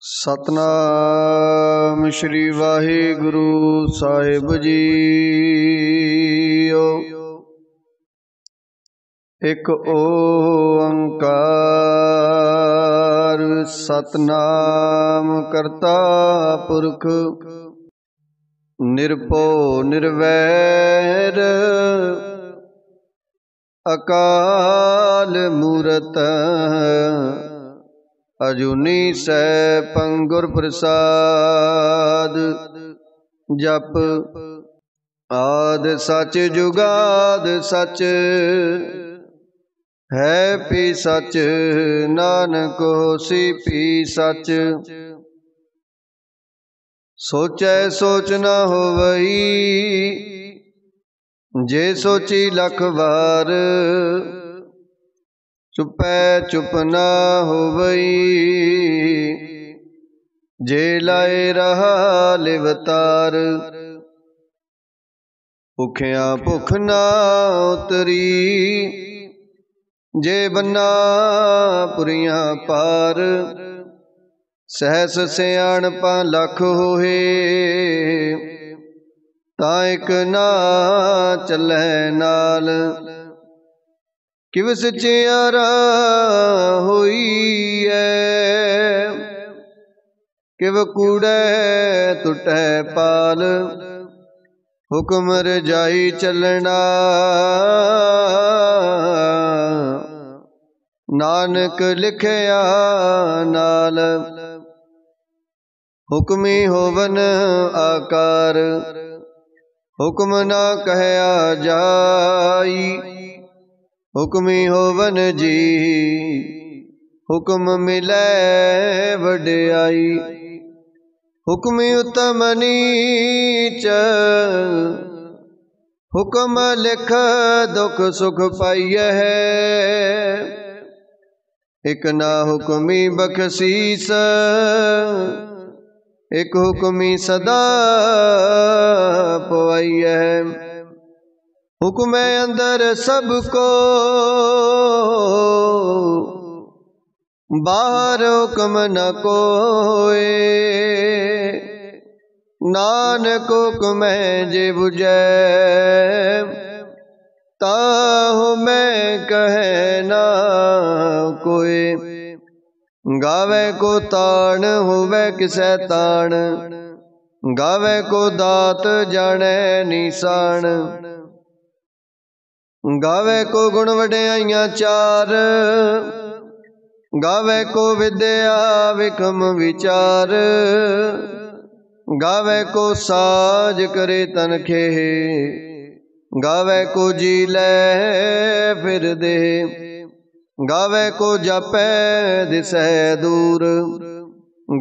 ਸਤਨਾਮ ਸ਼੍ਰੀ ਵਾਹਿਗੁਰੂ ਸਾਹਿਬ JIO. ਇੱਕ ਓੰਕਾਰ ਸਤਨਾਮ ਕਰਤਾ ਪੁਰਖ ਨਿਰਭਉ ਨਿਰਵੈਰ ਅਕਾਲ ਮੂਰਤ ਅਜੂਨੀ ਸੈਭੰ ਗੁਰ ਪ੍ਰਸਾਦ। ਜਪ ਆਦਿ ਸਚ ਜੁਗਾਦ ਸਚ ਹੈ ਭੀ ਸਚ ਨਾਨਕ ਹੋਸੀ ਭੀ ਸਚ। ਸੋਚੈ ਸੋਚ ਨ ਹੋਵਈ ਜੇ ਸੋਚੀ ਲਖ ਵਾਰ। ਚੁਪੈ ਚੁਪ ਨ ਹੋਵਈ ਜੇ ਲਾਏ ਰਹਾ ਲਿਵਤਾਰ। ਭੁਖਿਆ ਭੁਖ ਨ ਉਤਰੀ ਜੇ ਬੰਨਾ ਪੁਰੀਆਂ ਪਾਰ। ਸਹਸ ਸਿਆਣਪਾਂ ਲਖ ਹੋਏ ਤਾਂ ਇਕ ਨਾ ਚੱਲੈ ਨਾਲ। ਕਿਵ ਸਚਿਆਰਾ ਹੋਈਐ ਕਿਵ ਕੂੜੈ ਟੁਟੈ ਪਾਲ। ਹੁਕਮ ਰਜਾਈ ਚੱਲਣਾ ਨਾਨਕ ਲਿਖਿਆ ਨਾਲ। ਹੁਕਮੀ ਹੋਵਨ ਆਕਾਰ ਹੁਕਮ ਨਾ ਕਹਿਆ ਜਾਈ। ਹੁਕਮੀ ਹੋਵਨ ਜੀ ਹੁਕਮ ਮਿਲੈ ਵਡਿਆਈ। ਹੁਕਮੀ ਉਤਮ ਨੀਚ ਹੁਕਮ ਲਿਖ ਦੁਖ ਸੁਖ ਪਾਈਐ। ਇਕ ਨਾ ਹੁਕਮੀ ਬਖਸ਼ੀਸ ਇਕ ਹੁਕਮੀ ਸਦਾ ਪਵਾਈਐ। ਹੁਕਮੈ ਅੰਦਰ ਸਭ ਕੋ ਬਾਹਰ ਹੁਕਮ ਨ ਕੋਇ। ਨਾਨਕ ਹੁਕਮੈ ਜੇ ਬੁਝੈ ਤਾਹੁ ਮੈਂ ਕਹਿ ਨਾ ਕੋਇ। ਗਾਵੇ ਕੋ ਤਾਣ ਹੋਵੇ ਕਿਸੈ ਤਾਣ ਗਾਵੇ ਕੋ ਦਾਤ ਜਾਣੈ ਨੀਸਾਨ। ਗਾਵੇ ਕੋ ਗੁਣ ਵਡਿਆਈਆਂ ਚਾਰ ਗਾਵੇ ਕੋ ਵਿਦਿਆ ਵਿਖਮ ਵਿਚਾਰ। ਗਾਵੇ ਕੋ ਸਾਜ ਕਰੇ ਤਨਖੇ ਗਾਵੇ ਕੋ ਜੀ ਲੈ ਫਿਰ ਦੇ। ਗਾਵੇ ਕੋ ਜਾਪੈ ਦਿਸੈ ਦੂਰ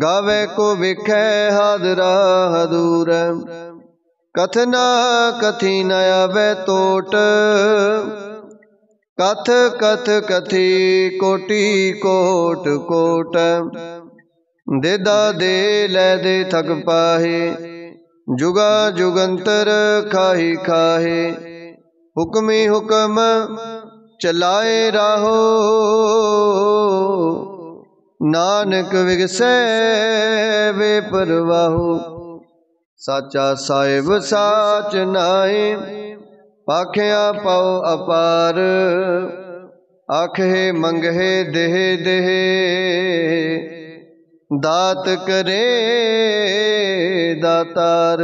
ਗਾਵੇ ਕੋ ਵਿਖੈ ਹਾਜ਼ਰਾ ਹਦੂਰ। ਕਥ ਨਾ ਕਥੀ ਨ ਆਵੈ ਟੋਟ ਕਥ ਕਥ ਕਥੀ ਕੋਟੀ ਕੋਟ ਕੋਟ। ਦੇਦਾ ਦੇ ਲੈ ਦੇ ਥਕ ਪਾਹੇ ਜੁਗਾ ਜੁਗੰਤਰ ਖਾਹੀ ਖਾਹੇ। ਹੁਕਮੀ ਹੁਕਮ ਚਲਾਏ ਰਾਹੋ ਨਾਨਕ ਵਿਗਸੈ ਵੇ ਪਰਵਾਹੋ। ਸਾਚਾ ਸਾਹਿਬ ਸਾਚ ਨਾਏ ਭਾਖਿਆ ਪਉ ਅਪਾਰ। ਆਖੇ ਮੰਗਹਿ ਦੇਹ ਦੇਹ ਦਾਤ ਕਰੇ ਦਾਤਾਰ।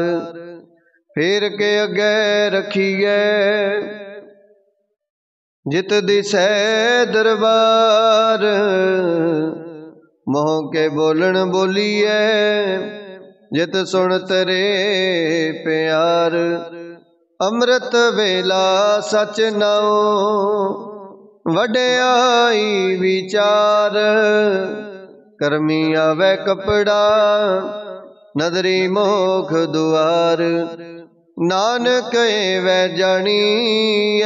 ਫੇਰ ਕੇ ਅੱਗੇ ਰਖੀਐ ਜਿਤ ਦਿਸੈ ਦਰਬਾਰ। ਮੋਹ ਕੇ ਬੋਲਣ ਬੋਲੀਐ ਜਿਤ ਸੁਣ ਤਰੇ ਪਿਆਰ। ਅੰਮ੍ਰਿਤ ਵੇਲਾ ਸਚ ਨਾਉ ਵਡਿਆਈ ਵਿਚਾਰ। ਕਰਮੀ ਆਵੈ ਕਪੜਾ ਨਦਰੀ ਮੋਖ ਦੁਆਰ। ਨਾਨਕ ਏਵੈ ਜਾਣੀਐ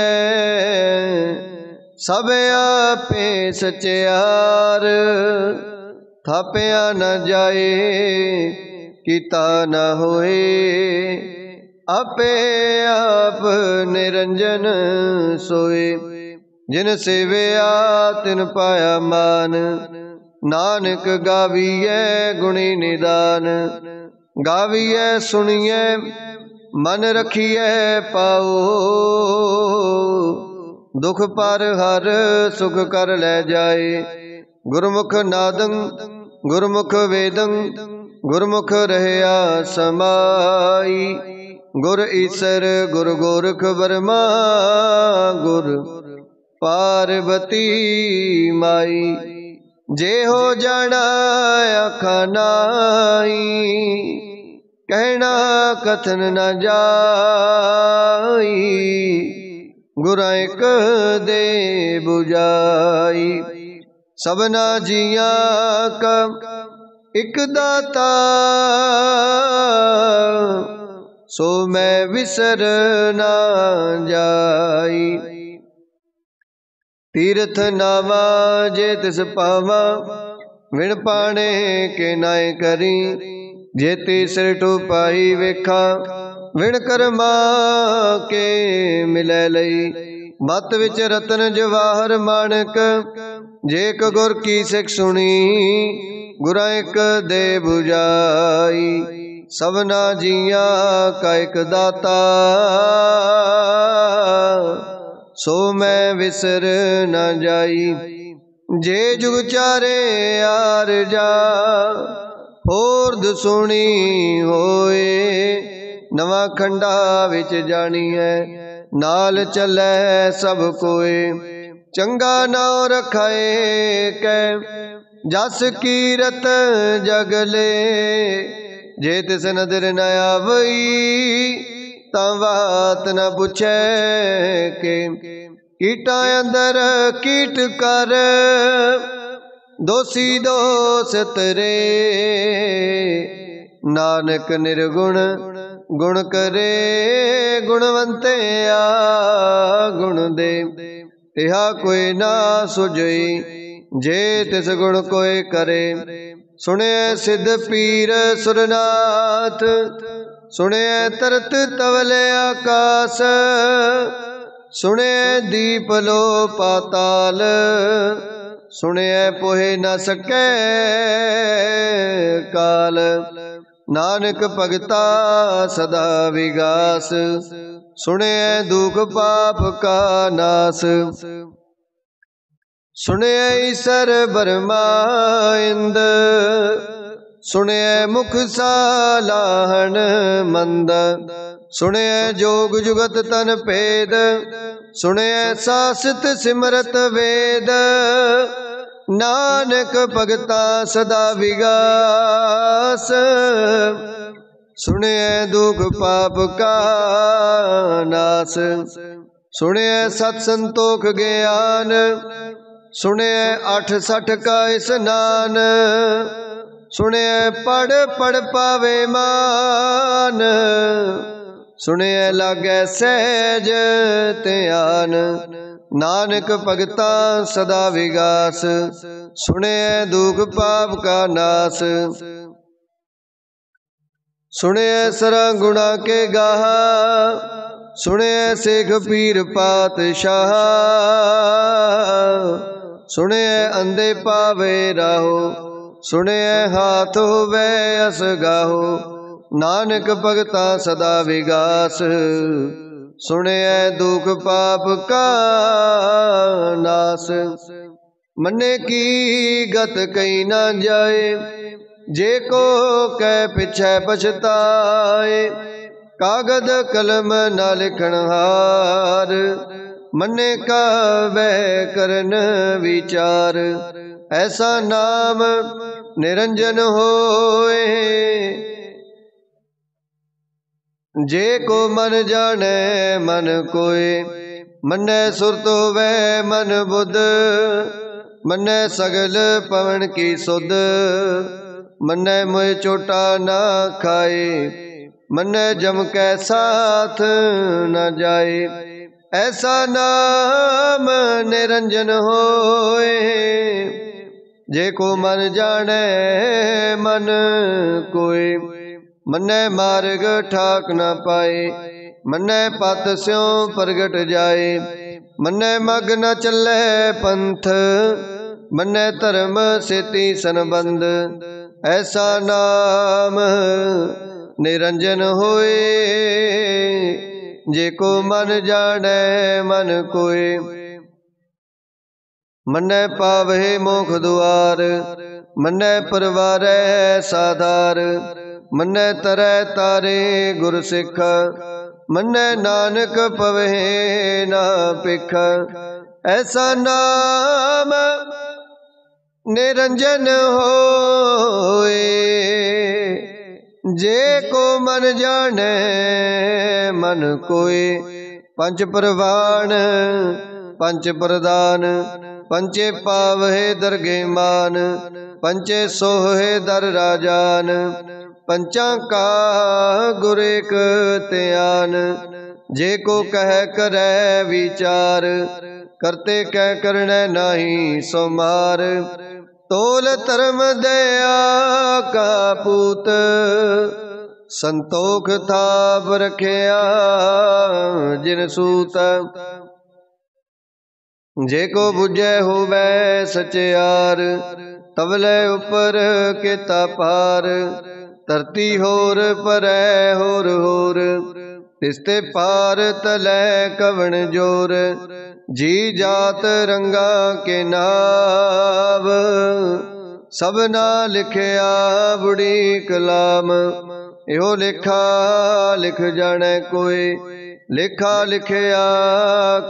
ਸਭ ਆਪੇ ਸਚਿਆਰ। ਥਾਪਿਆ ਨ ਜਾਏ ਕੀਤਾ ਨ ਹੋਏ ਆਪੇ ਆਪ ਨਿਰੰਜਨ ਸੋਏ। ਜਿਨ ਸੇਵਿਆ ਤਿਨ ਪਾਇਆ ਮਾਨ ਨਾਨਕ ਗਾਵੀਐ ਗੁਣੀ ਨਿਦਾਨ। ਗਾਵੀਐ ਸੁਣੀਐ ਮਨ ਰਖੀਐ ਪਾਓ। ਦੁਖ ਪਰ ਹਰ ਸੁਖ ਕਰ ਲੈ ਜਾਏ। ਗੁਰਮੁਖ ਨਾਦੰ ਗੁਰਮੁਖ ਵੇਦੰ ਗੁਰਮੁਖ ਰਹਿਆ ਸਮਾਈ। ਗੁਰ ਈਸਰ ਗੁਰ ਗੋਰਖ ਬਰਮਾ ਗੁਰ ਪਾਰਬਤੀ ਮਾਈ। ਜੇ ਹੋ ਜਾਣਾ ਆਖਾ ਨਾਹੀ ਕਹਿਣਾ ਕਥਨ ਨ ਜਾਈ। ਗੁਰਾਂ ਇਕ ਦੇ 부ਜਾਈ। ਸਭਨਾ ਜੀਆਂ ਕਾ ਇਕ ਦਾਤਾ ਸੋ ਮੈਂ ਵਿਸਰ ਨਾ ਜਾਈ। ਤੀਰਥ ਨਾਵਾ ਜੇ ਤਿਸ ਪਾਵਾ ਵਿਣ ਪਾਣੇ ਕੇ ਨਾਏ ਕਰੀ। ਜੇ ਤੀਸਰ ਟੁਪਾਈ ਵੇਖਾ ਵਿਣ ਕਰਮਾ ਕੇ ਮਿਲੈ ਲਈ। ਮਤ ਵਿੱਚ ਰਤਨ ਜਵਾਹਰ ਮਾਣਕ ਜੇ ਇਕ ਗੁਰ ਕੀ ਸਿੱਖ ਸੁਣੀ। ਗੁਰਾਂ ਇਕ ਦੇ 부ਜਾਈ। ਸਭਨਾ ਜੀਆਂ ਕਾ ਇਕ ਦਾਤਾ ਸੋ ਮੈਂ ਵਿਸਰ ਨ ਜਾਈ। ਜੇ ਜੁਗ ਚਾਰੇ ਆਰ ਜਾ ਹੋਰਦ ਸੁਣੀ ਹੋਏ। ਨਵਾਂ ਖੰਡਾ ਵਿੱਚ ਜਾਣੀਐ ਨਾਲ ਚੱਲੈ ਸਭ ਕੋਏ। ਚੰਗਾ ਨਾਉ ਰਖਾਏ ਕੈ ਜਸ ਕੀਰਤ ਜਗਲੇ। ਜੇ ਤਿਸ ਨਦਰ ਨ ਆਵਈ ਤਾਂ ਬਾਤ ਨ ਪੁੱਛੈ ਕੇ। ਕੀਟਾਂ ਅੰਦਰ ਕੀਟ ਕਰ ਦੋਸੀ ਦੋਸ ਤਰੇ। ਨਾਨਕ ਨਿਰਗੁਣ ਗੁਣ ਕਰੇ ਗੁਣਵੰਤਿਆ ਗੁਣ ਦੇ। ਤਿਹਾ ਕੋਈ ਨਾ ਸੁਝਈ ਜੇ ਤਿਸ ਗੁਣ ਕੋਇ ਕਰੇ। ਸੁਣਿਐ ਸਿੱਧ ਪੀਰ ਸੁਰਨਾਥ ਸੁਣਿਐ ਤਰਤ ਤਵਲੇ ਆਕਾਸ। ਸੁਣਿਐ ਦੀਪ ਲੋ ਪਾਤਾਲ ਸੁਣਿਐ ਪੋਹਿ ਨ ਸਕੈ ਕਾਲ। ਨਾਨਕ ਭਗਤਾ ਸਦਾ ਵਿਗਾਸ ਸੁਣਿਐ ਦੁਖ ਪਾਪ ਕਾ ਨਾਸ। ਸੁਣਿਐ ਈਸਰ ਬਰਮਾ ਇੰਦ ਸੁਣਿਐ ਮੁਖ ਸਾਲਾਹਣ ਮੰਦ। ਸੁਣਿਐ ਜੋਗ ਜੁਗਤ ਤਨ ਭੇਦ ਸੁਣਿਐ ਸਾਸਤ ਸਿਮਰਤ ਵੇਦ। ਨਾਨਕ ਭਗਤਾ ਸਦਾ ਵਿਗਾਸ ਸੁਣਿਐ ਦੁਖ ਪਾਪ ਕਾ ਨਾਸ। ਸੁਣਿਐ ਸਤ ਸੰਤੋਖ ਗਿਆਨ ਸੁਣਿਐ 68 ਕਾ ਇਸਨਾਨ। ਸੁਣਿਐ ਪੜ ਪੜ ਪਾਵੇ ਮਾਨ ਸੁਣਿਐ ਲਾਗੈ ਸਹਿਜ ਧਿਆਨ। ਨਾਨਕ ਭਗਤਾ ਸਦਾ ਵਿਗਾਸ ਸੁਣਿਐ ਦੁਖ ਪਾਪ ਕਾ ਨਾਸ। ਸੁਣਿਐ ਸਰਾਂ ਗੁਣਾ ਕੇ ਗਾਹਾ ਸੁਣਿਐ ਸੇਖ ਪੀਰ ਪਾਤਸ਼ਾਹ। ਸੁਣਿਐ ਅੰਧੇ ਪਾਵੇ ਰਾਹੋ ਸੁਣਿਐ ਹਾਥ ਹੋਵੇ ਅਸਗਾਹੋ। ਨਾਨਕ ਭਗਤਾ ਸਦਾ ਵਿਗਾਸ ਸੁਣਿਐ ਦੁਖ ਪਾਪ ਕਾ ਨਾਸ। ਮੰਨੇ ਕੀ ਗਤ ਕਈ ਨਾ ਜਾਏ ਜੇ ਕੋ ਕਹਿ ਪਿਛੈ ਪਛਤਾਏ। ਕਾਗਦ ਕਲਮ ਨਾ ਲਿਖਣ ਹਾਰ ਮੰਨੇ ਕਾਵੈ ਕਰਨ ਵਿਚਾਰ। ਐਸਾ ਨਾਮ ਨਿਰੰਜਨ ਹੋਏ ਜੇ ਕੋ ਮਨ ਜਾਣੈ ਮਨ ਕੋਇ। ਮੰਨੈ ਸੁਰਤ ਹੋਵੈ ਮਨ ਬੁੱਧ ਮੰਨੈ ਸਗਲ ਪਵਨ ਕੀ ਸੁਧ। ਮੰਨੈ ਮੋਇ ਚੋਟਾ ਨਾ ਖਾਏ ਮੰਨੈ ਜਮ ਕੈ ਸਾਥ ਨ ਜਾਏ। ਐਸਾ ਨਾਮ ਨਿਰੰਜਨ ਹੋਏ ਜੇ ਕੋ ਮਨ ਜਾਣੈ ਮਨ ਕੋਇ। ਮੰਨੈ ਮਾਰਗ ਠਾਕ ਨ ਪਾਏ ਮੰਨੈ ਪਤ ਸਿਉ ਪ੍ਰਗਟ ਜਾਏ। ਮੰਨੈ ਮਗ ਨ ਚੱਲੈ ਪੰਥ ਮੰਨੈ ਧਰਮ ਸੇਤੀ ਸੰਬੰਧ। ਐਸਾ ਨਾਮ ਨਿਰੰਜਨ ਹੋਏ, ਜੇ ਕੋ ਮਨ ਜਾਣੈ ਮਨ ਕੋਇ। ਮੰਨੈ ਪਾਵਹਿ ਮੋਖ ਦੁਆਰ, ਮੰਨੈ ਪਰਵਾਰੈ ਸਾਧਾਰ। ਮੰਨੈ ਤਰੈ ਤਾਰੇ ਗੁਰ ਸਿੱਖ, ਮੰਨੈ ਨਾਨਕ ਪਵਹਿ ਨਾ ਭਿਖ। ਐਸਾ ਨਾਮ ਨਿਰੰਜਨ ਹੋਏ, ਜੇ ਕੋ ਮਨ ਜਾਣੈ ਮਨ ਕੋਇ। ਪੰਚ ਪ੍ਰਵਾਣ ਪੰਚ ਪ੍ਰਦਾਨ, ਪੰਚੇ ਪਾਵਹਿ ਦਰਗਹਿ ਮਾਨ। ਪੰਚੇ ਸੋਹੇ ਦਰ ਰਾਜਾਨ, ਪੰਚਾਂ ਕਾ ਗੁਰ ਏਕ ਧਿਆਨ। ਜੇ ਕੋ ਕਹਿ ਕਰੈ ਵਿਚਾਰ, ਕਰਤੇ ਕਹਿ ਕਰਣੈ ਨਾਹੀ ਸੋ ਮਾਰ। ਤੋਲ ਧਰਮ ਦਇਆ ਕਾ ਪੂਤ, ਸੰਤੋਖ ਥਾਪ ਰਖਿਆ ਜਿਨ ਸੂਤ। ਜੇ ਕੋ ਬੁਝੈ ਹੋਵੈ ਸਚਿਆਰ, ਤਵਲੇ ਉਪਰ ਕੀਤਾ ਪਾਰ। ਧਰਤੀ ਹੋਰ ਪਰੈ ਹੋਰ ਹੋਰ, ਤਿਸਤੇ ਪਾਰ ਤਲੈ ਕਵਣ ਜੋਰ। ਜੀ ਜਾਤ ਰੰਗਾ ਕੇ ਨਾਵ, ਸਭਨਾ ਲਿਖਿਆ ਬੁੜੀ ਕਲਾਮ। ਇਹੋ ਲੇਖਾ ਲਿਖ ਜਾਣੈ ਕੋਇ, ਲੇਖਾ ਲਿਖਿਆ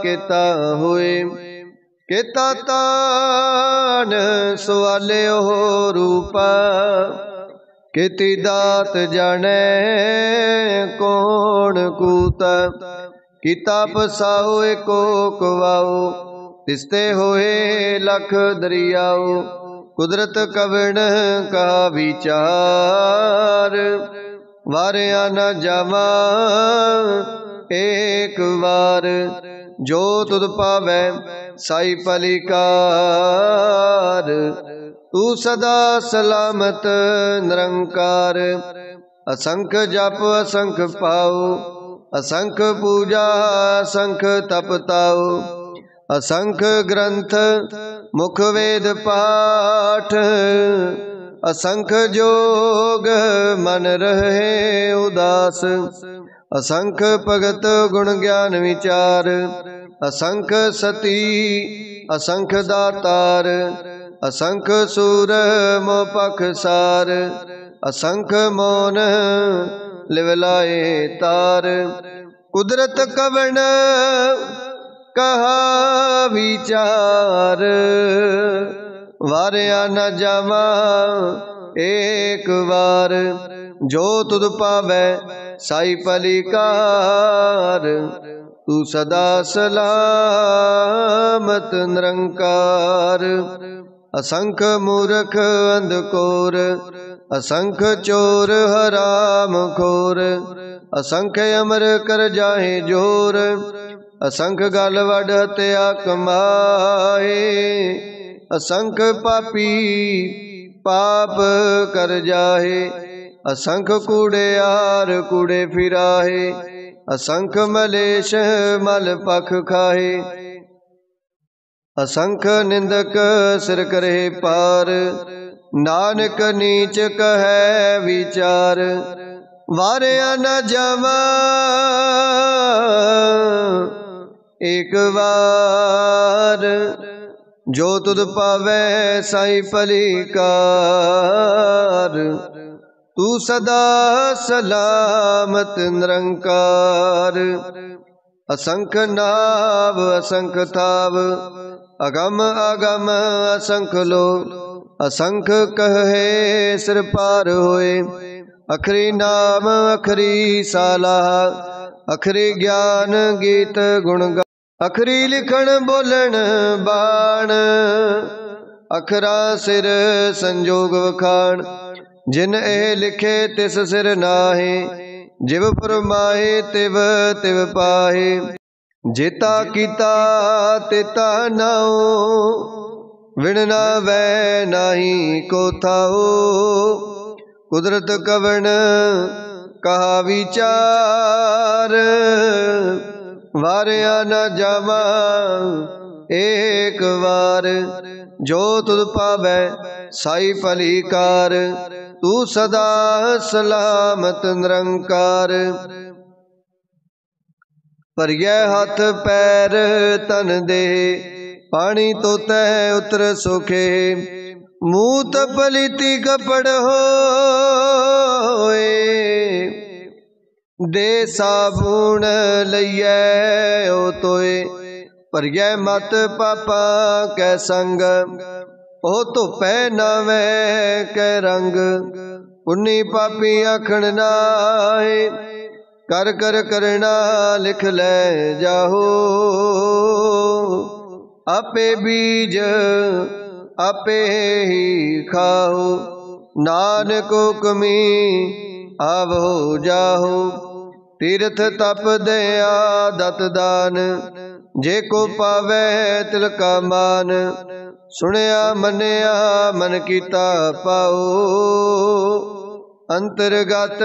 ਕੀਤਾ ਹੋਏ। ਕੀਤਾ ਤਾਨ ਸਵਾਲਿਓ ਰੂਪਾ, ਕੀਤੀ ਦਾਤ ਜਾਣੈ ਕੌਣ ਕੂਤ। ਕੀਤਾ ਪਸਾਉ ਏਕੋ ਕਵਾਉ, ਤਿਸਤੇ ਹੋਏ ਲਖ ਦਰਿਆਉ। ਕੁਦਰਤ ਕਵਣ ਕਾ ਵਿਚਾਰ, ਵਾਰਿਆ ਨਾ ਜਾਵਾ ਏਕ ਵਾਰ। ਜੋ ਤੁਧ ਪਾਵੈ ਸਾਈ ਭਲੀ ਕਾਰ, ਤੂੰ ਸਦਾ ਸਲਾਮਤ ਨਿਰੰਕਾਰ। ਅਸੰਖ ਜਪ ਅਸੰਖ ਪਾਉ, ਅਸੰਖ ਪੂਜਾ ਅਸੰਖ ਤਪ ਤਾਉ। ਅਸੰਖ ਗ੍ਰੰਥ ਮੁਖ ਵੇਦ ਪਾਠ, ਅਸੰਖ ਜੋਗ ਮਨ ਰਹੇ ਉਦਾਸ। ਅਸੰਖ ਭਗਤ ਗੁਣ ਗਿਆਨ ਵਿਚਾਰ, ਅਸੰਖ ਸਤੀ ਅਸੰਖ ਦਾਤਾਰ। ਅਸੰਖ ਸੂਰ ਮੋਹ ਪਖਸਾਰ, ਅਸੰਖ ਮੋਨ ਲਿਵ ਲਾਏ ਤਾਰ। ਕੁਦਰਤ ਕਵਣ ਕਹਾ ਵਿਚਾਰ, ਵਾਰਿਆ ਨਾ ਜਾਵਾ ਏਕ ਵਾਰ। ਜੋ ਤੁਧ ਪਾਵੈ ਸਾਈ ਭਲੀ ਕਾਰ, ਤੂੰ ਸਦਾ ਸਲਾਮਤ ਨਿਰੰਕਾਰ। ਅਸੰਖ ਮੂਰਖ ਅੰਧਕੋਰ, ਅਸੰਖ ਚੋਰ ਹਰਾਮ ਖੋਰ। ਅਸੰਖ ਅਮਰ ਕਰ ਜਾਹੇ ਜੋਰ, ਅਸੰਖ ਗਲ ਵਡ ਹਤਿਆ ਕਮਾਏ। ਅਸੰਖ ਪਾਪੀ ਪਾਪ ਕਰ ਜਾਹੇ, ਅਸੰਖ ਕੂੜਿਆਰ ਕੂੜੇ ਫਿਰਾਹੇ। ਅਸੰਖ ਮਲੇਸ਼ ਮਲ ਪਖ ਖਾਹੇ, ਅਸੰਖ ਨਿੰਦਕ ਸਿਰ ਕਰੇ ਪਾਰ। ਨਾਨਕ ਨੀਚ ਕਹੈ ਵਿਚਾਰ, ਵਾਰਿਆ ਨਾ ਜਾਵਾ ਏਕ ਵਾਰ। ਜੋ ਤੁਧ ਪਾਵੈ ਸਾਈ ਭਲੀ ਕਾਰ, ਤੂੰ ਸਦਾ ਸਲਾਮਤ ਨਿਰੰਕਾਰ। ਅਸੰਖ ਨਾਵ ਅਸੰਖ ਥਾਵ, ਅਗਮ ਅਗਮ ਅਸੰਖ ਲੋ। ਅਸੰਖ ਕਹੇ ਸਿਰ ਪਾਰ ਹੋਏ, ਅਖਰੀ ਨਾਮ ਅਖਰੀ ਸਾਲਾਹ। ਅਖਰੀ ਗਿਆਨ ਗੀਤ ਗੁਣ ਗਾ, ਅਖਰੀ ਲਿਖਣ ਬੋਲਣ ਬਾਣ। ਅਖਰਾ ਸਿਰ ਸੰਜੋਗ ਵਖਾਣ, ਜਿਨ ਇਹ ਲਿਖੇ ਤਿਸ ਸਿਰ ਨਾਹੀ। ਜਿਵ ਫਰਮਾਏ ਤਿਵ ਤਿਵ ਪਾਹੇ, ਜੇਤਾ ਕੀਤਾ ਤੇਤਾ ਨਾਉ। ਵਿਣ ਨਾ ਵੈ ਨਾਹੀ ਕੋ ਥਾਉ, ਕੁਦਰਤ ਕਵਣ ਕਹਾ ਵਿਚਾਰ। ਵਾਰਿਆ ਨਾ ਜਾਵਾ ਏਕ ਵਾਰ। जो तुध पावै साई भली कार। तू सदा सलामत निरंकार। भरियै हथ पैर तन दे, पानी तोतै उतर सुखे। मूत पलीती कपड़ होए, दे साबुन लइयै ओ तोए। भरियै मत पापा कै संग, ओ धुपै नावै कै रंग। पुन्नी पापी आखण नाहे, कर कर करना लिख लै जाहो। आपे बीज आपे ही खाओ, नानक हुक्मी आवो जाहो। तीर्थ तप दया दत दान, जे को पावै तिल का मान। सुनिया मनिया मन कीता पाओ, अंतरगत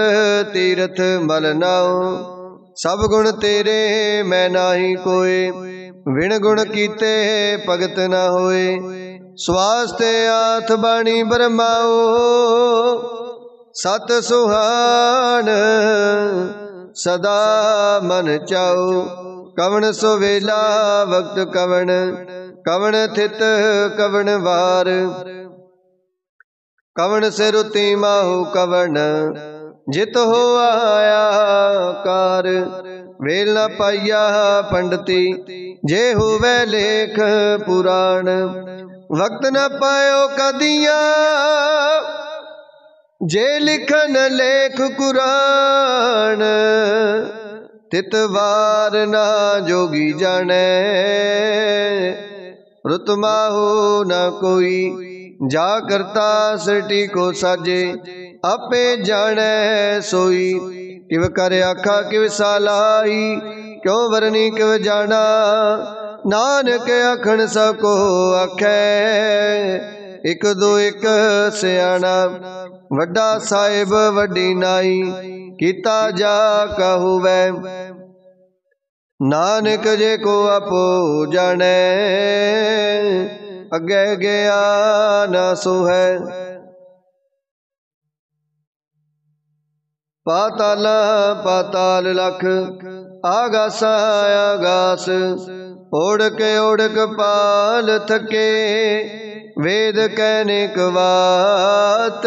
तीर्थ मल नाओ। सब गुण तेरे मैं नाही कोय, विण गुण कीते भगत न होए। स्वास्थ्य आथ बाणी बरमाओ, सत सुहान सदा मन चाओ। कवन सुवेला वक्त कवन, कवन थित कवन वार। कवन से रुति माहु कवन, जित हो आया कार। वेल न पाइया पंडिती, जे होवै लेख पुराण। वक्त न पायो कदिया, जे लिखन लेख कुरान। तित वार ना जोगी जाने, रुत माहु न कोई। जा करता सृष्टि को साजे, आपे जाने सोई। किव कर आखा किव सालाई, क्यों वरनी किव जाना। नानक आखण सको आखै, इक दो इक सियाणा। वड्डा साहिब वड्डी नाई, कीता जा कहूवै। नानक जे को आपो जाने, अगे गया न सोहै। पाताला पाताल लख, आगासा आगास। ओढ़क ओढ़क पाल थके, वेद कैनिक वात।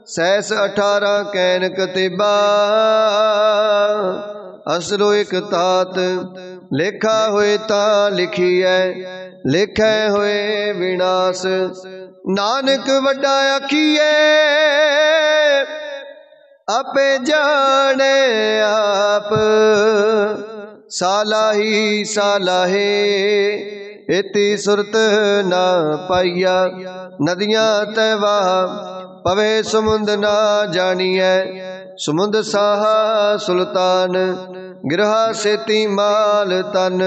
सैस 18 कैन कतिबा, असरो एक तात। लेखा होए ता लिखिए, लेखै होए विनाश। नानक वड्डा आखिए, आपे जाने आप। सालाही सालाहे, इति सुरत ना पाइया। नदियां तैवाह, पवे समुंद ना जानिए। समुंद साहा सुल्तान, गिरहा सेती माल तन।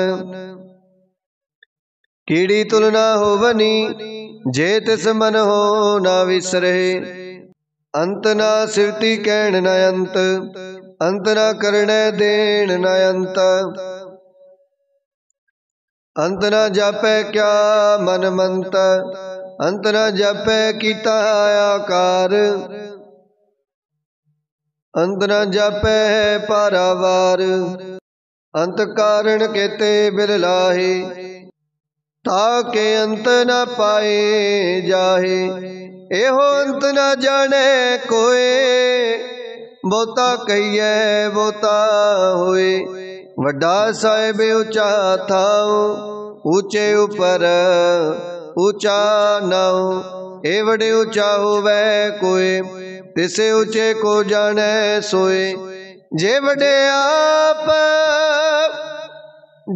कीड़ी तुलना होवनी, जे तिस मन हो ना विसरे। अंत ना सिवती कहण न अंत, अंत ना करणे देण न अंत। अंत ना जापै क्या मन मंत, अंत ना जापै कीता आकार। अंत ना जापै पारावार, अंत कारण केते बिल लाहे। ताके अंत न पाए जाहे, एहो अंत न जाने कोय। बहुता कहिए बहुता होए, वड्डा साहिब ऊंचा थाओ। ऊंचे उपर ऊंचा नाओ, ए वडे ऊंचा होवै कोय। तिसे ऊंचे को जाने सोए, जे वडे आप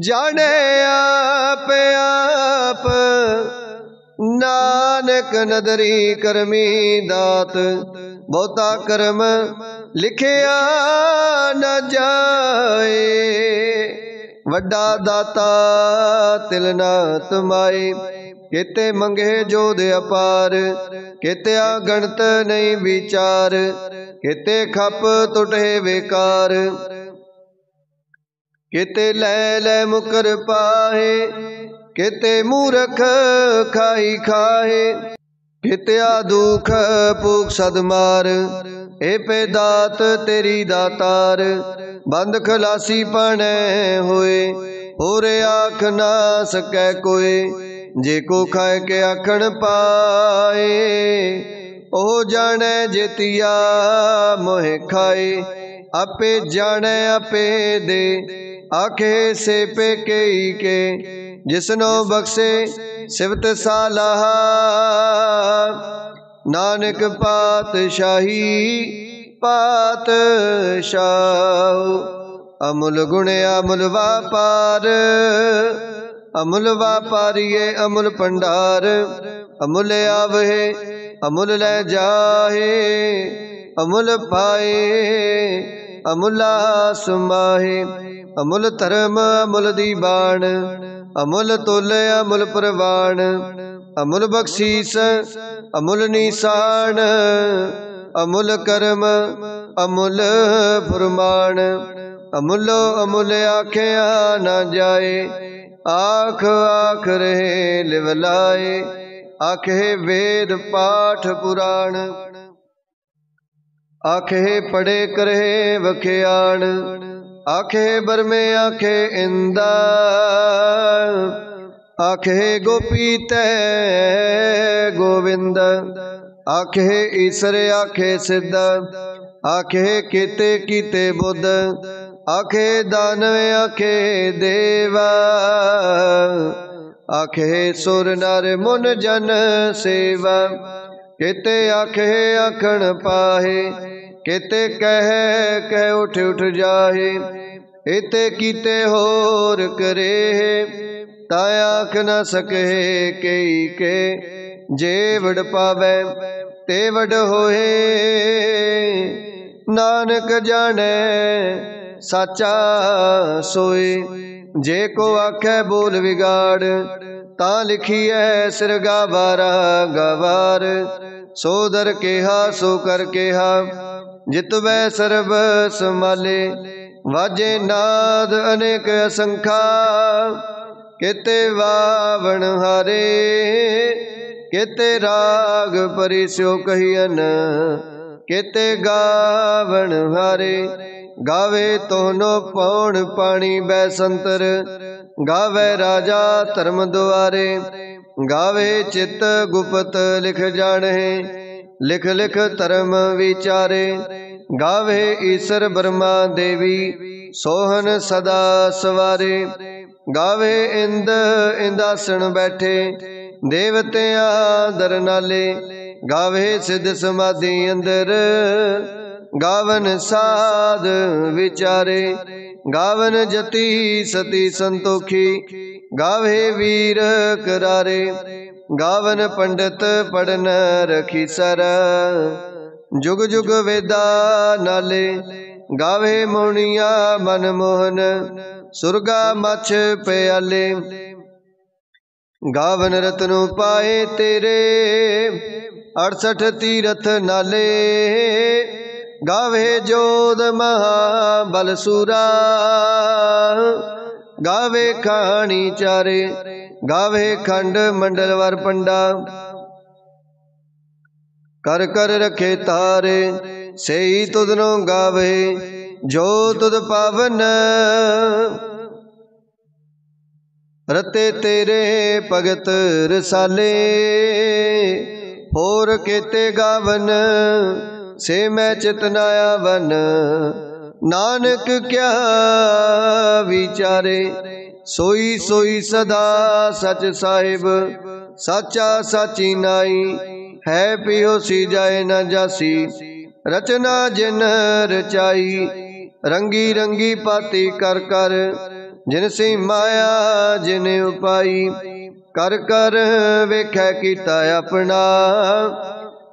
जाने आप आप। नानक नदरी करमी दात, बहुता कर्म लिखिया न जाए। वड्डा दाता तिल ना तमाए, केते मंगे जोध अपार। केते गणत नहीं विचार, केते खप टुटे बेकार। केते लै लै मुकर पाहे, किते मूरख खाई खाए, कित्या दुख भूख सदमार। ए पे दात तेरी दातार, बंद खलासी पाने होए, होरे आख ना सकै कोई। जे को खाए के आखण पाए, ओ जाने जेतिया मोहे खाए। आपे जाने आपे दे, आखे से पे कई के। जिसनो बख्शे सिवत सालाहा, नानक पातशाही पातशाह। अमुल गुण अमुल वापार, अमुल वापारिये अमुल भंडार। अमुल आवहे अमुल लै जाहे, अमुल पाए अमुला समाहे। अमुल धर्म अमुल दीवान, अमुल तुल अमुल प्रवान। अमुल बख्शीस अमुल निशान, अमुल कर्म अमुल फुरमान। अमुलो अमुल आख्या न जाए, आख आख रहे लिवलाए। आखे वेद पाठ पुराण, आखे पढ़े करे वख्याण। आखे बरमे आखे इंदा, आखे गोपी तै गोविंद। आखे ईसर आखे सिद्ध, आखे कीते कीते बुद्ध। आखे दानव आखे देवा, आखे सुर नर मुन जन सेवा। केते आखे आखण पाहे, केते कह कह उठ उठ जाहे। एते कीते होर करे, ताय आख न सके कई के। जे वड पावे ते वड होए, नानक जाने साचा सोए। जे को आखे बोल विगाड़, ता लिखिए सिर गावारा गवार। सो दर केहा सो कर केहा, जितवै सर्ब समाले। वाजे नाद अनेक असंखा, केते वावण हारे। केते राग परिस्यो कहियन, केते गावण हारे। गावे तोहनो पौण पाणी बैसंतर, गावे राजा धर्म द्वारे। गावे चित गुपत लिख जाने, लिख लिख धर्म विचारे। गावे ईसर ब्रह्मा देवी, सोहन सदा सवारे। गावे इंद इंदासन बैठे, देवतिया दर नाले। गावे सिद्ध समाधि अंदर, गावन साध विचारे। गावन जति सती संतोखी, गावे वीर करारे। गावन पंडित पढ़न रखी सर, जुग जुग वेदा नाले। गावे मोहनिया मनमोहन, सुरगा मछ प्याले। गावन रतनु पाए तेरे, 68 तीरथ नाले। गावे जोध महाबल सूरा, गावे खाणी चारे। गावे खंड मंडल वर पंडा, कर कर रखे तारे। सेई तुधनो गावे जो तुध पावन, रते तेरे भगत रसाले। होर केते गावन, से मैं चितनाया वन। नानक क्या विचारे, सोई सोई सदा सच साहिब। साचा साची नाई, है पियो सी जाए न जासी। रचना जिन रचाई, रंगी रंगी पाती कर कर। जिन सी माया जिन उपाई, कर कर वेखै कीता अपना।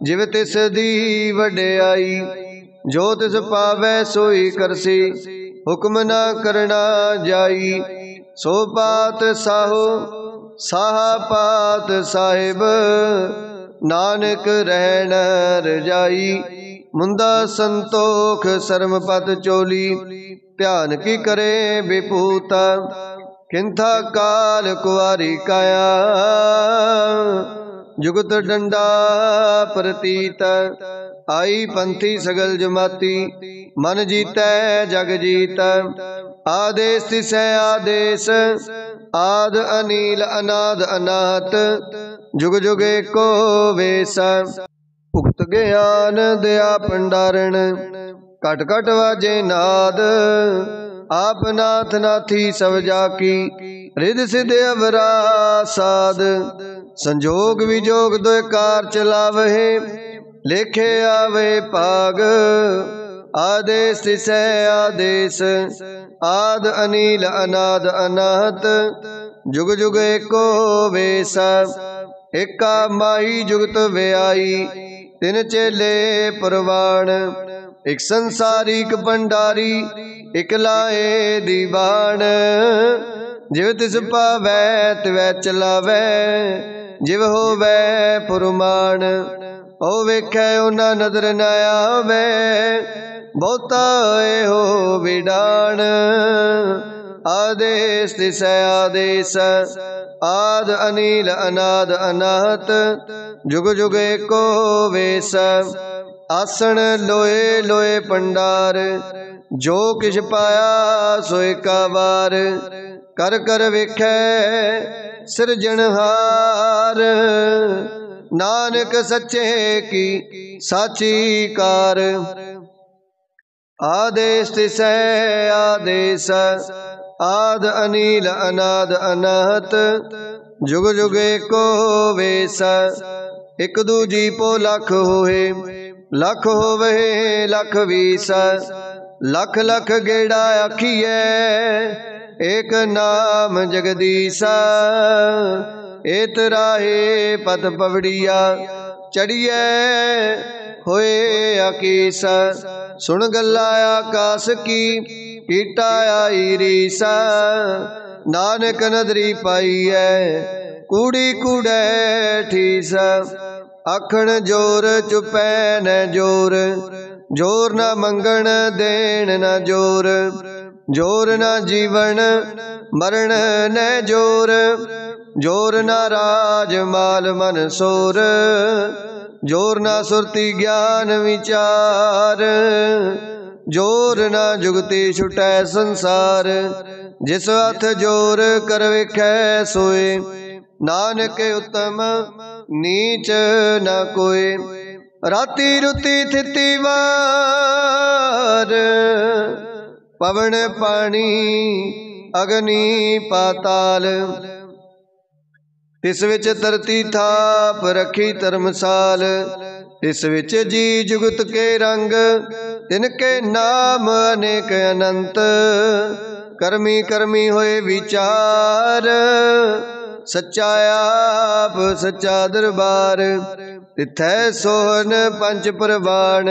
जिव तिस दी वड्याई, जो तिस पावै सोई करसी। हुक्म ना करना जाई, सो पात साहो साहा पात साहिब। नानक रहन रजाई, मुंदा संतोख शर्म पद चोली। ध्यान की करे विभूता, किंथा काल कुआरी काया, जुगत डंडा प्रतीत। आई पंथी सगल जमाती, मन जीतै जग जीत। आदेश तिसै आदेश, आद अनील अनाद अनाहत। जुग जुग एको वेस, उक्त ज्ञान दया भंडारण। घट घट वाजे नाद, आप नाथ नाथी सब जाकी। रिद सिद्ध अवरा साध, संजोग विजोग दुय कार चलावहे। लेखे आवे भाग, आदेश तिसै आदेश। आद अनील अनाद अनाहत, जुग जुग एको वेस। एका माही जुगत व्याई, तिन चेले परवान। एक संसारी एक भंडारी, इक लाए दीवान। जिव तिस पावै तिवै चलावै, जिव होवै फुरमान। ओ वेखै ओना नदर न आवै, बहुता एहो विडान। आदेश तिसै आदेश, आद अनील अनाद अनाहत। जुग जुग एको वेस, आसन लोए लोए भंडार। जो किछ पाया सो एका वार, कर कर वेखै सिरजनहार। नानक सच्चे की साची कार, आदेश तिसै आदेश। आद अनील अनाद अनाहत, जुग जुग एको वेस। एक दूजी पो लख होए, लख होवे लख बीस। लख लख गेड़ा आखिए, एक नाम जगदीसा। एत राहे पत पवड़िया, चढ़िए होए आकीसा। सुन गल्ला आकाश की, कीटा आई रीसा। नानक नदरी पाई है, कूड़ी कूड़ै ठीसा। आखण जोर चुपै न जोर, जोर न मंगण देण न जोर। जोर न जीवन मरण न जोर, जोर न राज माल मन सोर। जोर न सुरती ज्ञान विचार, जोर न जुगती छुटै संसार। जिस हथ जोर कर वेखै सोए, नानक उत्तम नीच न कोय। राती रुती थिती वार, पवन पानी अग्नि पाताल। तिस विच धरती थाप रखी धर्मसाल। तिस विच जी जुगत के रंग, तिनके नाम अनेक अनंत। करमी करमी होए विचार, सच्चा आप सच्चा दरबार। तिथै सोहन पंच परवान,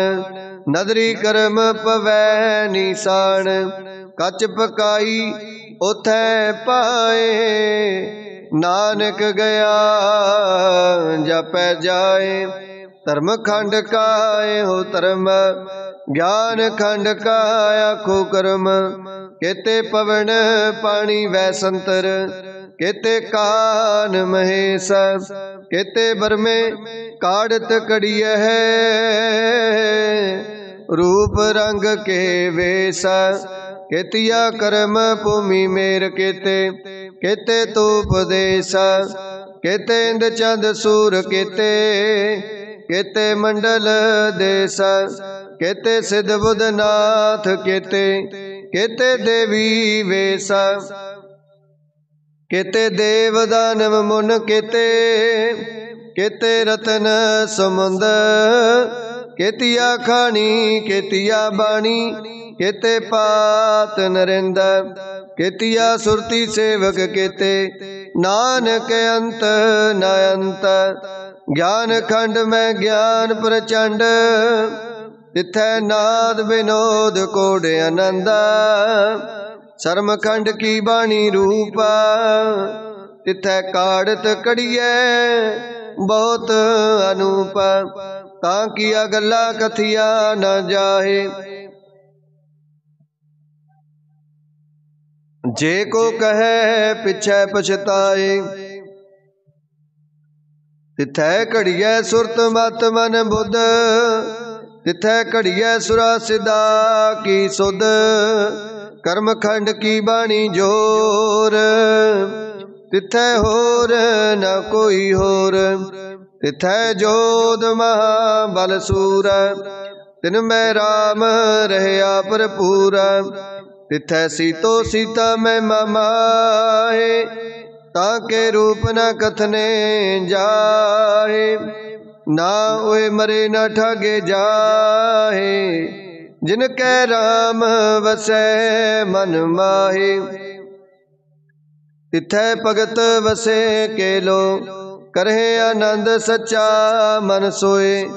नदरी करम पवै निशान। कच पकाई उथै पाए, नानक गया जपै जाए। धर्म खंड काए हो धर्म, ज्ञान खंड का आखो कर्म। केते पवन पानी वै संतर, केते कान महेश। केते बरमे काढ़त कड़िय है, रूप रंग के वेश। केतिया कर्म भूमि मेर केते, केते तूपदेश। केते इंद चंद सूर केते, केते मंडल देश। केते सिद्ध बुध नाथ केते, केते देवी वेश। केते देव दानव मुन केते, केते रतन समुंद। केतिया खानी केतिया बाणी, केते पात नरिंद। केतिया सुरती सेवक केते, नानक अंत न अंत। ज्ञान खंड में ज्ञान प्रचंड, तिथै नाद विनोद कोड आनंद। शर्म खंड की बाणी रूपा, तिथै काढ़त कड़िए बहुत अनूप। तां किया गल्ला कथिया न जाहे, जे को कहे पिछै पछताए। तिथै घड़ियै सुरत मत मन बुध, तिथै घड़ियै सुरा सिदा की सुध। कर्म खंड की बाणी जोर, तिथै होर न कोई होर। तिथै जोध महाबल सूर, तिन मैं राम रहया भरपूर। तिथै सीतो सीता महिमा माहे, ताके रूप न कथने जाहे। ना ओए मरे न ठागे जाहे, जिनकै राम वसै मन माहे। तिथै भगत वसे केलो, करहे आनंद सच्चा मन सोए।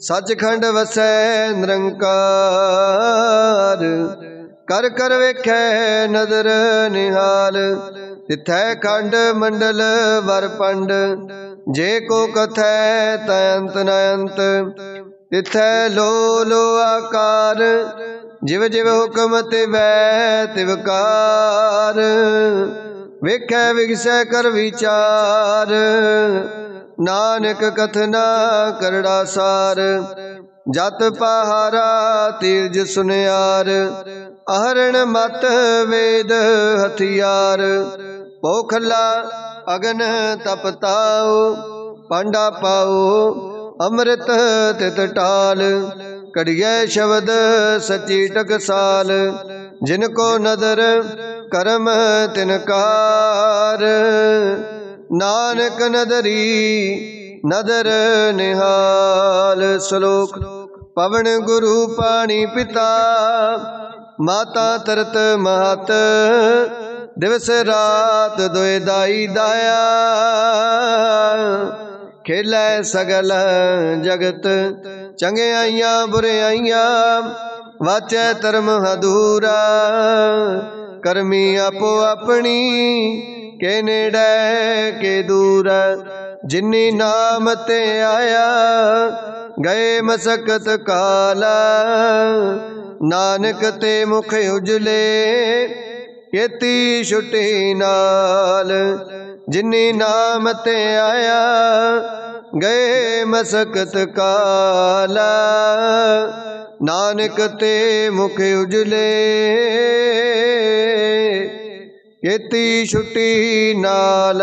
सचखंड वसै निरंकार, कर कर वेखै नदर निहाल। तिथै खंड मंडल वर पंड, जे को कथै तै अंत न अंत। तिथै लो लो आकार, जिव जिव हुक्म तिवै तिवकार। वेखै विगसै कर विचार, नानक कथना करड़ा सार। जत पहारा तीरज सुनियार, आहरण मत वेद हथियार। पोखला अगन तप ताओ, पांडा पाओ अमृत तित टाल। कड़ियै शब्द सची टकसाल, जिनको नदर करम तिनकार। नानक नदरी नदर निहाल। श्लोक। पवन गुरु पानी पिता, माता तरत महत। दिवस रात दोए दाई दाया, खेलै सगल जगत। चंगियाइयां बुरियाइयां, वाचै धर्म अधूरा। करमी आपो अपनी, के नेड़ै के दूर। जिन्नी नाम ते आया, गए मसकत काला। नानक ते मुख उजले, केती छुटी नाल। जिन्नी नाम ते आया, गए मसकत काला। नानक ते मुख उजले, केती छुटी नाल।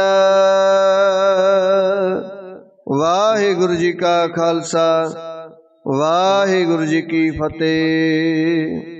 वाहिगुरु जी का खालसा, वाहिगुरु जी की फतेह।